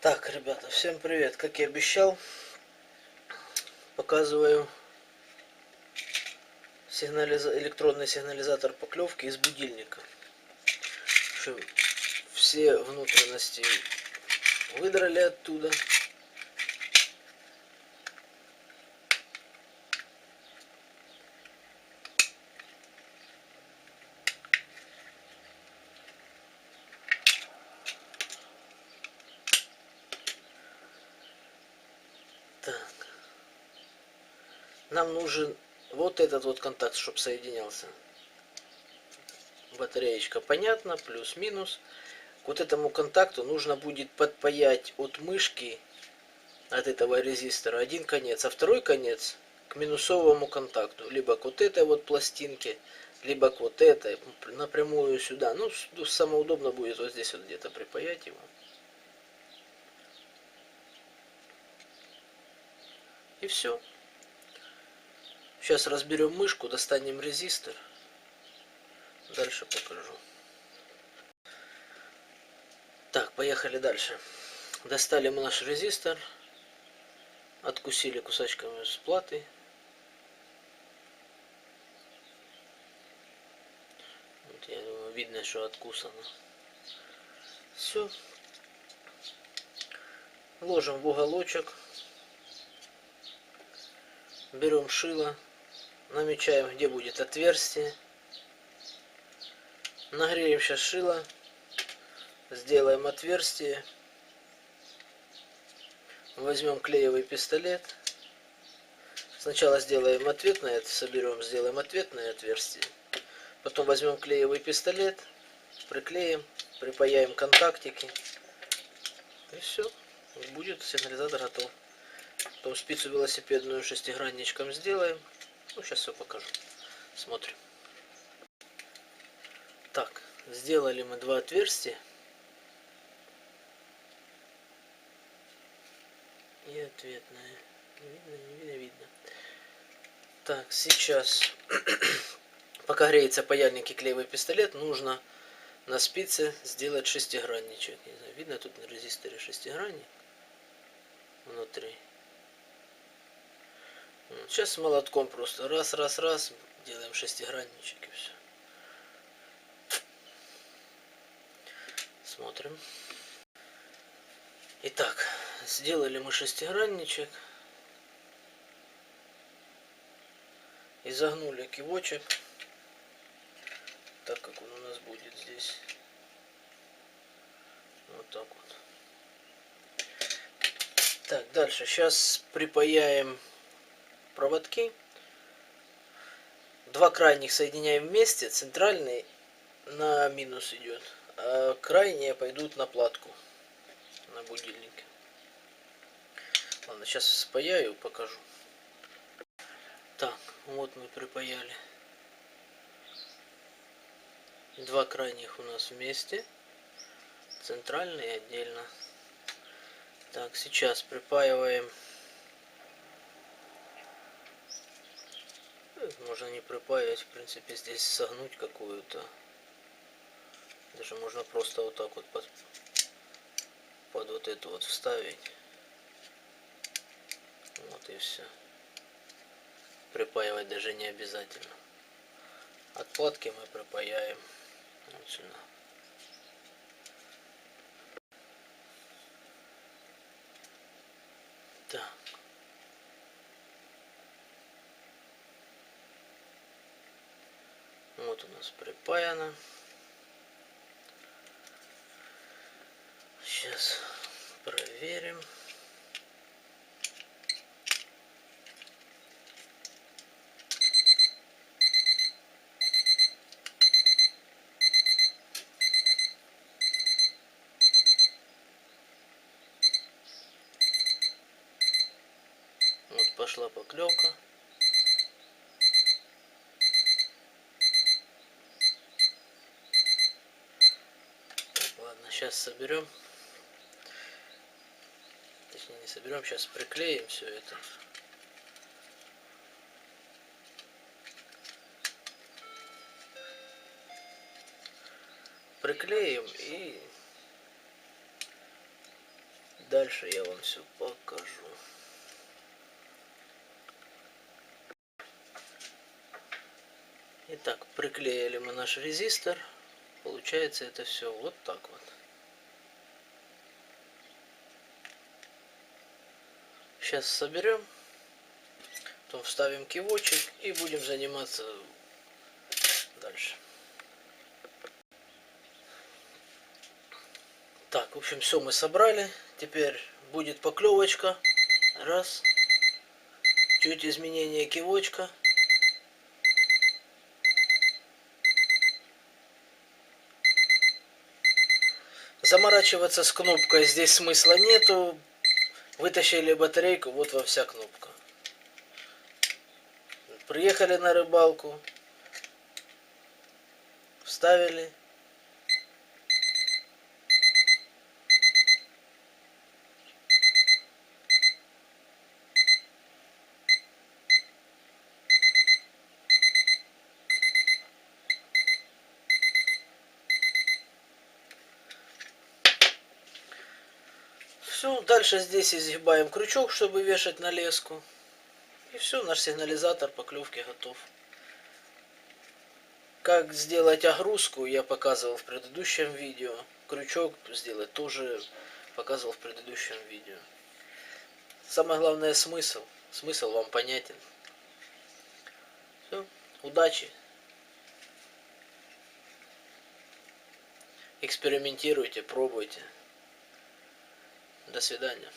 Так, ребята, всем привет! Как и обещал, показываю электронный сигнализатор поклевки из будильника. Все внутренности выдрали оттуда. Так. Нам нужен вот этот вот контакт, чтобы соединялся. Батареечка, понятно, плюс-минус. К вот этому контакту нужно будет подпаять от мышки, от этого резистора, один конец, а второй конец к минусовому контакту. Либо к вот этой вот пластинке, либо к вот этой, напрямую сюда. Ну, самое удобно будет вот здесь вот где-то припаять его. И все. Сейчас разберем мышку, достанем резистор. Дальше покажу. Так, поехали дальше. Достали мы наш резистор. Откусили кусачками с платы. Вот, я думаю, видно, что откусано. Все. Ложим в уголочек. Берем шило. Намечаем, где будет отверстие. Нагреем сейчас шило. Сделаем отверстие. Возьмем клеевый пистолет. Сначала сделаем ответное, соберем, сделаем ответное отверстие. Потом возьмем клеевый пистолет, приклеим, припаяем контактики. И все. Будет сигнализатор готов. Потом спицу велосипедную шестигранничком сделаем. Ну, сейчас все покажу. Смотрим. Так, сделали мы два отверстия. И ответное. Видно. Так, сейчас, пока греется паяльник и клеевый пистолет, нужно на спице сделать шестигранничек. Не знаю, видно тут на резисторе шестигранник внутри. Сейчас с молотком просто раз, делаем шестигранничек и все. Смотрим. Итак, сделали мы шестигранничек. Изогнули кивочек, так как он у нас будет здесь. Вот так вот. Так, дальше. Сейчас припаяем проводки. Два крайних соединяем вместе. Центральный на минус идет, а крайние пойдут на платку, на будильник. Ладно, сейчас спаяю, покажу. Так, вот мы припаяли. Два крайних у нас вместе. Центральный отдельно. Так, сейчас припаиваем. Можно не припаивать, в принципе, здесь согнуть какую-то. Даже можно просто вот так вот под вот эту вот вставить. Вот и все. Припаивать даже не обязательно. От платки мы припаяем вот сюда. Так. Вот у нас припаяно. Сейчас проверим. Вот пошла поклевка. Ладно, сейчас соберем. Точнее, не соберем, сейчас приклеим все это. Приклеим и дальше я вам все покажу. Итак, приклеили мы наш резистор. Получается это все вот так вот. Сейчас соберем, потом вставим кивочек и будем заниматься дальше. Так, в общем, все мы собрали. Теперь будет поклевочка. Раз. Чуть изменение кивочка. Заморачиваться с кнопкой здесь смысла нету. Вытащили батарейку, вот во вся кнопка. Приехали на рыбалку. Вставили. Все, дальше здесь изгибаем крючок, чтобы вешать на леску. И все, наш сигнализатор поклевки готов. Как сделать огрузку, я показывал в предыдущем видео. Крючок сделать тоже показывал в предыдущем видео. Самое главное смысл. Смысл вам понятен. Все, удачи. Экспериментируйте, пробуйте. До свидания.